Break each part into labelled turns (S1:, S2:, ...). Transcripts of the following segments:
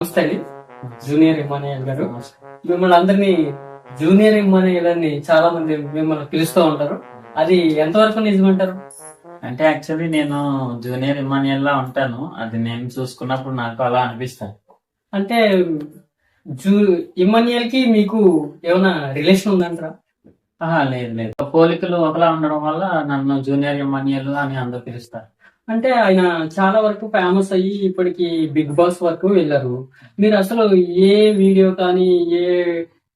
S1: నమస్తే అండి, junior Emmanuel గారు. మిమ్మల్ని అందరినీ జూనియర్ ఇమ్మానుయేల్ అని చాలా మంది మిమ్మల్ని పిలుస్తూ ఉంటారు. అది ఎంతవరకు నిజమంటారు?
S2: అంటే యాక్చువల్లీ నేను జూనియర్ ఇమానియల్ లా ఉంటాను. అది నేను చూసుకున్నప్పుడు నాకు అలా అనిపిస్తాను.
S1: అంటే జూ ఇమ్మానుయేల్ కి మీకు ఏమైనా రిలేషన్ ఉందంటారా?
S2: లేదు లేదు, పోలికలు ఒకలా ఉండడం వల్ల నన్ను జూనియర్ ఇమానియల్ అని అందరూ పిలుస్తారు.
S1: అంటే ఆయన చాలా వరకు ఫేమస్ అయ్యి ఇప్పటికి బిగ్ బాస్ వరకు వెళ్ళారు. మీరు అసలు ఏ వీడియో కానీ ఏ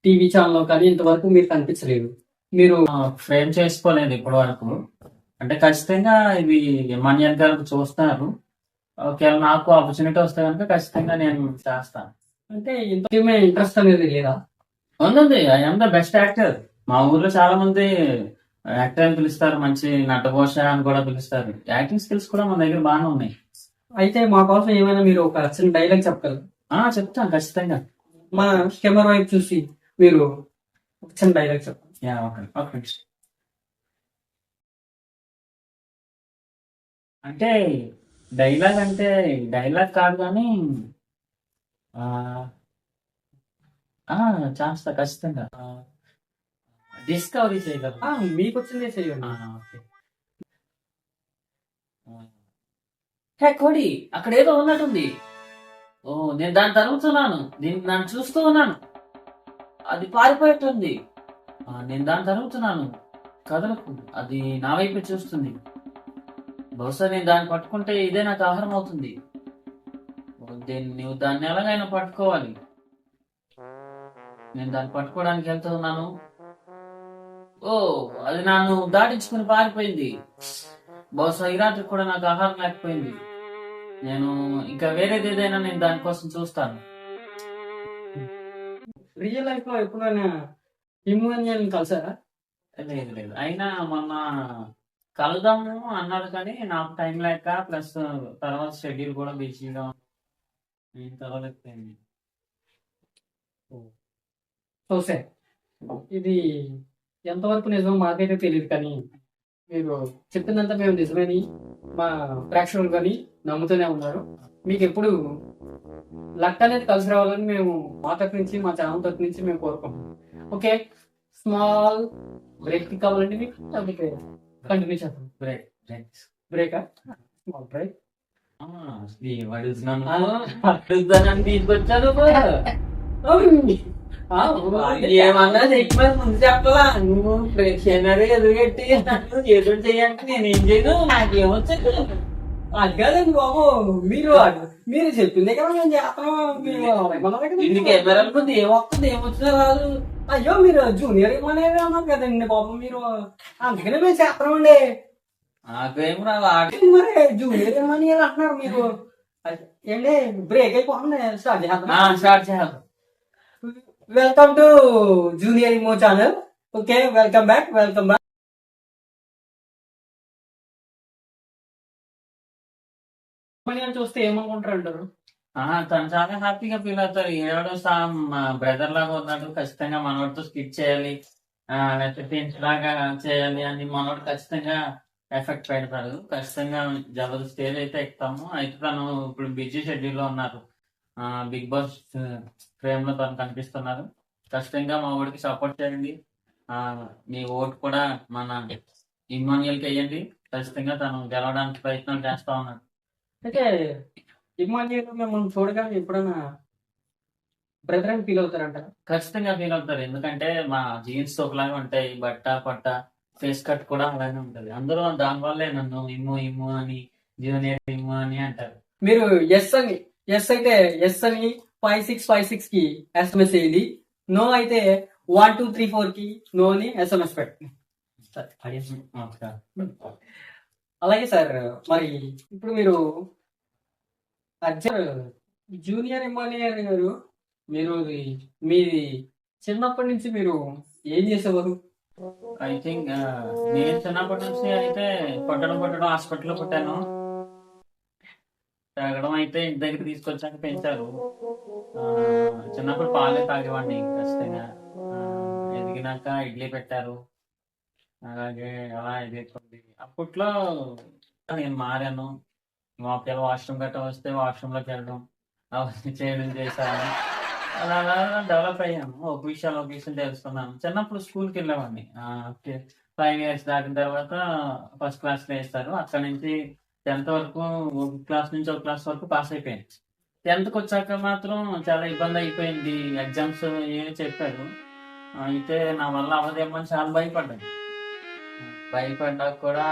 S1: టీవీ ఛానల్ కానీ ఇంతవరకు మీరు కనిపించలేదు. మీరు
S2: ఫ్రేమ్ చేసుకోలేదు ఇప్పటి వరకు. అంటే ఖచ్చితంగా ఇది ఇమానియల్ గారు చూస్తారు. ఒకవేళ నాకు ఆపర్చునిటీ వస్తే కనుక ఖచ్చితంగా నేను చేస్తాను.
S1: అంటే ఇంత ఇంట్రెస్ట్ అనేది లేదా?
S2: ఉంది. I'm the best actor. మా ఊర్లో చాలా మంది యాక్టర్ అని పిలుస్తారు, మంచి నటభోష అని కూడా పిలుస్తారు. యాక్టింగ్ స్కిల్స్ కూడా మన దగ్గర బాగానే ఉన్నాయి.
S1: అయితే మా కోసం ఏమైనా మీరు ఒక చిన్న డైలాగ్ చెప్పగలరు?
S2: చెప్తాను ఖచ్చితంగా.
S1: మా కెమెరా వైపు చూసి మీరు ఒక చిన్న డైలాగ్ చెప్పండి.
S2: ఓకే. అంటే డైలాగ్ కాదు కానీ చేస్తా ఖచ్చితంగా. డిస్కవరీ చేయగలరు.
S1: మీకు వచ్చిందే చెయ్యండి.
S2: ఓకే. హే కోడి, అక్కడ ఏదో ఉన్నట్టుంది. ఓ, నేను దాన్ని తరుగుతున్నాను. నన్ను చూస్తూ ఉన్నాను. అది పారిపోయేట్టుంది. నేను దాన్ని తరుగుతున్నాను. కదలకు, అది నా వైపు చూస్తుంది. బహుశా నేను దాన్ని పట్టుకుంటే ఇదే నాకు ఆహారం అవుతుంది. నువ్వు దాన్ని ఎలాగైనా పట్టుకోవాలి. నేను దాన్ని పట్టుకోవడానికి వెళ్తున్నాను. ఓ, అది నన్ను దాటించుకుని పారిపోయింది. బహుశా ఈ రాత్రి కూడా నాకు ఆహారం లేకపోయింది. నేను ఇంకా వేరేది ఏదైనా నేను దానికోసం చూస్తాను.
S1: రియల్ లైఫ్ లో ఎప్పుడైనా ఇమ్మాన్యుయల్ కలిసారా?
S2: లేదు. అయినా మొన్న కలుద్దాము అన్నాడు కానీ నాకు టైం లేక, ప్లస్ తర్వాత షెడ్యూల్ కూడా బిజీగా నేను కలవలేకపోయింది.
S1: చూసే ఇది ఎంతవరకు నిజం మాకైతే తెలియదు, కానీ మీరు చెప్పిందంతా మేము నిజమని మా ప్రేక్షకులు కానీ నమ్ముతూనే ఉన్నారు. మీకు ఎప్పుడు లక్ అనేది కలిసి రావాలని మేము మా తరపు నుంచి, మా ఛానల్ తరపు నుంచి మేము కోరుకుంటాం. ఓకే, స్మాల్ బ్రేక్ కావాలండి మీకు? లేకపోతే కంటిన్యూ చేద్దాం? బ్రేకా? Small break.
S2: తీసుకొచ్చాను.
S1: ఏమన్నా చెప్పి ముందు చెప్పలా? నువ్వు ప్రేక్షనరీ ఎదురుగట్టి ఏదో చేయాలంటే నేనేం చేయను, నాకేమొచ్చు. అది కాదండి బాబు, మీరు చెప్పిందే కదా మేము చేస్తాం.
S2: ఇన్ని కెమెరాల ముందు ఏమొస్తుంది, ఏమొచ్చినా రాదు.
S1: అయ్యో, మీరు జూనియర్ ఇవ్వలేదు అన్నారు కదండి బాబు, మీరు అందుకనే మేము చేస్తామండి.
S2: నాకేం రాదు.
S1: మరి జూనియర్ ఇవ్వమని అంటున్నారు మీరు. ఏంటి బ్రేక్ అయిపోతుంది,
S2: స్టార్ట్ చేయాలి.
S1: Welcome to junior ఇమో channel. Okay, welcome back. చూస్తే ఏమనుకుంటారు అంటారు?
S2: తను చాలా హ్యాపీగా ఫీల్ అవుతారు. ఏడో బ్రదర్ లాగా ఉన్నాడు, ఖచ్చితంగా మనోడితో స్కిట్ చేయాలి, లేకపోతే ఫ్రెండ్స్ లాగా చేయాలి అని మనోడు ఖచ్చితంగా ఎఫెక్ట్ పెడతాడు. ఖచ్చితంగా జబర్దస్త్ స్టేజ్ అయితే ఎక్కుతాము. అయితే తను ఇప్పుడు బిజీ షెడ్యూల్ లో ఉన్నారు. బిగ్ బాస్ ఫ్రేమ్ లో తను కనిపిస్తున్నారు. ఖచ్చితంగా మా ఊరికి సపోర్ట్ చేయండి. మీ ఓటు కూడా మన ఇమ్మాన్యుయల్ కి వేయండి. ఖచ్చితంగా తను గెలవడానికి ప్రయత్నం చేస్తా ఉన్నాడు.
S1: అయితే ఇమ్మాన్యుయల్ మిమ్మల్ని చూడగానే ఎప్పుడైనా బ్రదర్ అని ఫీల్ అవుతారంటారా?
S2: ఖచ్చితంగా ఫీల్ అవుతారు. ఎందుకంటే మా జీన్స్ ఒకలాగా ఉంటాయి, బట్ట పట్ట, ఫేస్ కట్ కూడా అలాగే ఉంటది. అందరూ దానివల్లే నన్ను ఇమ్ము అని, జూనియర్ ఇమ్ము అని అంటారు.
S1: మీరు ఎస్ అయితే ఎస్ అని 5656 కి ఎస్ఎంఎస్ వేయండి. నో అయితే 1234 కి నో అని ఎస్ఎంఎస్ పెట్టండి. అలాగే సార్, మరి ఇప్పుడు మీరు జూనియర్ ఇమ్మాన్యుయల్ గారు, మీరు మీది చిన్నప్పటి నుంచి మీరు ఏం చేసేవారు?
S2: ఐ థింక్ నేను చిన్నప్పటి నుంచి అయితే కొట్టడం హాస్పిటల్లో పుట్టాను. తాగడం అయితే ఇంటి దగ్గర తీసుకొచ్చాక పెంచారు. చిన్నప్పుడు పాలే తాగేవాడిని ఖచ్చితంగా. ఎదిగినాక ఇడ్లీ పెట్టారు. అలాగే అలా ఎదుర్కొంది. అప్పట్లో నేను మారాను. మా పిల్లలు వాష్రూమ్ గట్రా వస్తే వాష్రూమ్ లోకి వెళ్ళడం, అవన్నీ చేయడం చేశాను. అలా అలా డెవలప్ అయ్యాను. ఒక విషయం తెలుసుకున్నాను. చిన్నప్పుడు స్కూల్‌కి వెళ్ళేవాడిని. 5 ఇయర్స్ దాటిన తర్వాత ఫస్ట్ క్లాస్‌లో ఏస్తారు. అక్కడి నుంచి 10థ్ వరకు ఒక క్లాస్ నుంచి ఒక క్లాస్ వరకు పాస్ అయిపోయాను. 10థ్‌కొచ్చాక మాత్రం చాలా ఇబ్బంది అయిపోయింది. ఎగ్జామ్స్ ఏవో చెప్పారు. అయితే నా వల్ల అవ్వదేమో అని చాలా భయపడ్డాను. భయపడ్డాక కూడా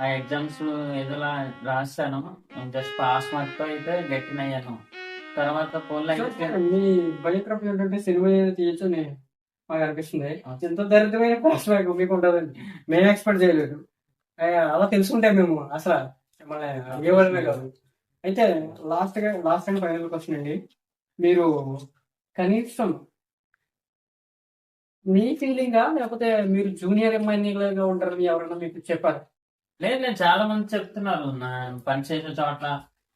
S2: ఆ ఎగ్జామ్స్ ఏదోలా రాసాను. జస్ట్ పాస్ మార్క్‌తో అయితే గెట్టినయ్యాను. తర్వాత పోన్లే
S1: మీ బయోగ్రఫీ ఏంటంటే సినిమా తీయచ్చు అని మాకు అనిపిస్తుంది. ఎంత దరిద్రమైన ఫ్లాష్ బ్యాక్ మీకు ఉంటుందండి. మేము ఎక్స్పెక్ట్ చేయలేదు. అలా తెలుసుకుంటే మేము అసలు మిమ్మల్ని అడిగేవాళ్ళమే కాదు. అయితే లాస్ట్ అండ్ ఫైనల్ క్వశ్చన్ అండి. మీరు కనీసం మీ ఫీలింగా లేకపోతే మీరు జూనియర్ ఎంఐనీగా ఉంటారని ఎవరైనా మీకు చెప్పారు?
S2: లేదు. నేను చాలా మంది చెప్తున్నారు. నా పని చేసే చోట్ల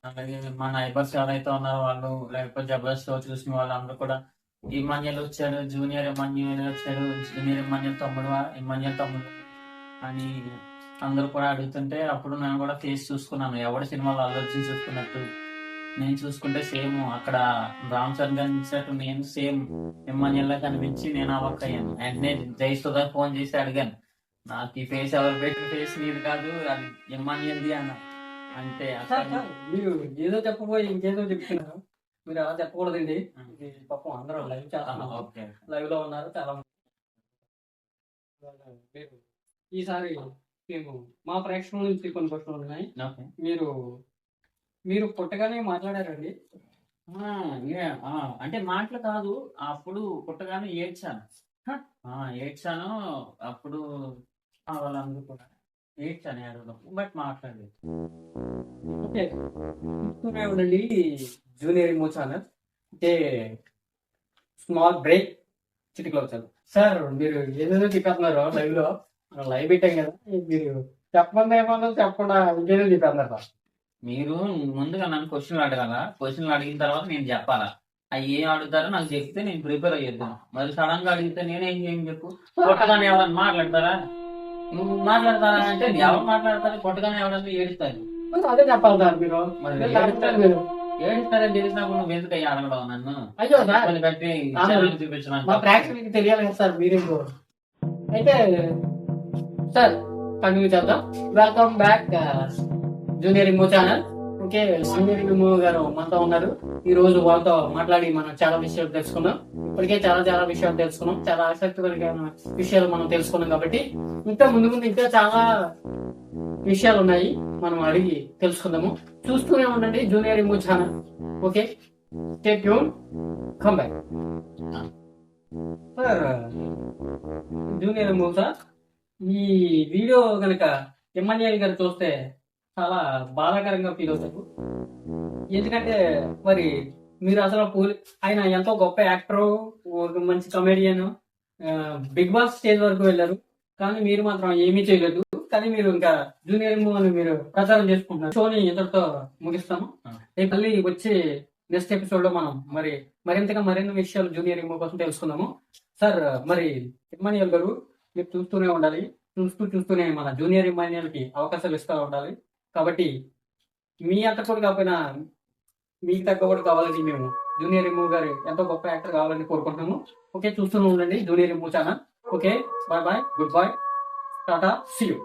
S2: అలాగే మా నైబర్స్ ఎవరైతే ఉన్నారో వాళ్ళు, లేకపోతే జబర్దస్త్ షో చూసిన వాళ్ళందరూ కూడా ఇమ్మాన్యుయల్ వచ్చాడు, జూనియర్ ఇమ్మాన్యుయల్ వచ్చాడు, జూనియర్ ఇమ్మాన్యుయల్ తమ్ముడు అని అందరూ కూడా అడుగుతుంటే అప్పుడు నేను కూడా ఫేస్ చూసుకున్నాను. ఎవడి సినిమాలో అల్లు అర్జున్ చూసుకున్నట్టు నేను చూసుకుంటే సేమ్ అక్కడ రామ్ చరణ్ గారు ఇచ్చినట్టు నేను సేమ్ ఇమ్మాన్యుయల్ లా కనిపించి నేను అవాక్ అయ్యాను. అండ్ నేను జయసుధా ఫోన్ చేసి అడిగాను, నాకు ఈ ఫేస్ ఎవరు పెట్టిన ఫేస్ నీది కాదు, అది ఇమ్మాన్యుయల్ది అన్న. అంటే అక్కడ
S1: మీరు ఏదో చెప్పబోయి ఇంకేదో చెప్తున్నారు. మీరు అలా చెప్పకూడదండి. ఇది పాపం అందరూ లైవ్ చేస్తున్నారు.
S2: ఓకే.
S1: లైవ్ లో ఉన్నారు చాలా మంది. మీరు ఈసారి మేము మా ప్రేక్షకుల నుంచి కొన్ని క్వశ్చన్లు ఉన్నాయి.
S2: ఓకే.
S1: మీరు పుట్టగానే మాట్లాడారండి?
S2: అంటే మాటలు కాదు. అప్పుడు పుట్టగానే ఏడ్చాను. ఏడ్చాను. అప్పుడు వాళ్ళందరూ కూడా ఏడ్చాను ఏడవడం. బట్ మాట్లాడలేదు.
S1: ఓకే. చూస్తూనే ఉండండి జూనియర్ ఇమో ఛానల్. అంటే స్మాల్ బ్రేక్, చిటికలో వచ్చాను. సార్ మీరు ఏదేదో చెప్పేస్తున్నారు లైవ్ లో. లైవ్ పెట్టాం కదా, మీరు చెప్పకుండా ఏమన్నా చెప్పకుండా ఇంకేదో చెప్పేస్తున్నారు సార్.
S2: మీరు ముందుగా నన్ను క్వశ్చన్లు అడగాల. క్వశ్చన్లు అడిగిన తర్వాత నేను చెప్పాలా? అవి ఏం అడుగుతారో నాకు చెప్తే నేను ప్రిపేర్ అయ్యేద్దాం. మరి సడన్ గా అడిగితే నేనేం చెప్పు? కొట్టగానే ఎవరన్నా మాట్లాడతారా? నువ్వు మాట్లాడతారా అంటే ఎవరు మాట్లాడతారు? కొట్టగానే ఎవరన్నా ఏడుస్తారు.
S1: అదే చెప్పాలి సార్ మీరు.
S2: మరి
S1: ఏడుస్తారు మీరు.
S2: ఏడుస్తారని తెలిసినప్పుడు నువ్వు ఎందుకు అయ్యి అడగడం నన్ను?
S1: అయ్యో సార్,
S2: కొన్ని కట్టి
S1: మా
S2: చూపించడానికి
S1: ప్రేక్షకులకి తెలియాలి కదా సార్ మీరు. అయితే సార్ కంటిన్యూ చేద్దాం. Welcome back junior ఇమో channel. Okay, junior ఇమో గారు మనతో ఉన్నారు. ఈ రోజు వాళ్ళతో మాట్లాడి మనం చాలా విషయాలు తెలుసుకున్నాం. ఇప్పటికే చాలా విషయాలు తెలుసుకున్నాం. చాలా ఆసక్తికరమైన విషయాలు మనం తెలుసుకున్నాం. కాబట్టి ఇంకా ముందు ఇంకా చాలా విషయాలు ఉన్నాయి, మనం అడిగి తెలుసుకుందాము. చూస్తూనే ఉండండి junior ఇమో channel. Okay, stay tune, come back. Sir junior ఇమో సార్, ఈ వీడియో కనుక ఇమ్మాన్యుయల్ గారు చూస్తే చాలా బాధాకరంగా ఫీల్ అవుతారు. ఎందుకంటే మరి మీరు అసలు ఆయన ఎంతో గొప్ప యాక్టర్, ఒక మంచి కమెడియన్, బిగ్ బాస్ స్టేజ్ వరకు వెళ్ళారు. కానీ మీరు మాత్రం ఏమీ చేయలేదు. కానీ మీరు ఇంకా జూనియర్ ఇమో అని మీరు ప్రచారం చేసుకుంటున్నారు. షోని ఇంతటితో ముగిస్తాము. రేపు మళ్ళీ వచ్చే నెక్స్ట్ ఎపిసోడ్ లో మనం మరింతగా మరిన్ని విషయాలు జూనియర్ ఇమో కోసం తెలుసుకుందాము. సార్ మరి ఇమ్మాన్యుయల్ గారు, మీరు చూస్తూనే ఉండాలి. చూస్తూనే మన జూనియర్ ఇమ్మాన్యుయల్ కి అవకాశాలు ఇస్తూ ఉండాలి. కాబట్టి మీ అంత కూడా కాకపోయినా మీకు తగ్గవాడు కావాలని మేము జూనియర్ ఇమో గారు ఎంతో గొప్ప యాక్టర్ కావాలని కోరుకుంటున్నాము. ఓకే, చూస్తూనే ఉండండి junior ఇమో channel. Okay, bye, good bye, టాటా, సీ యూ.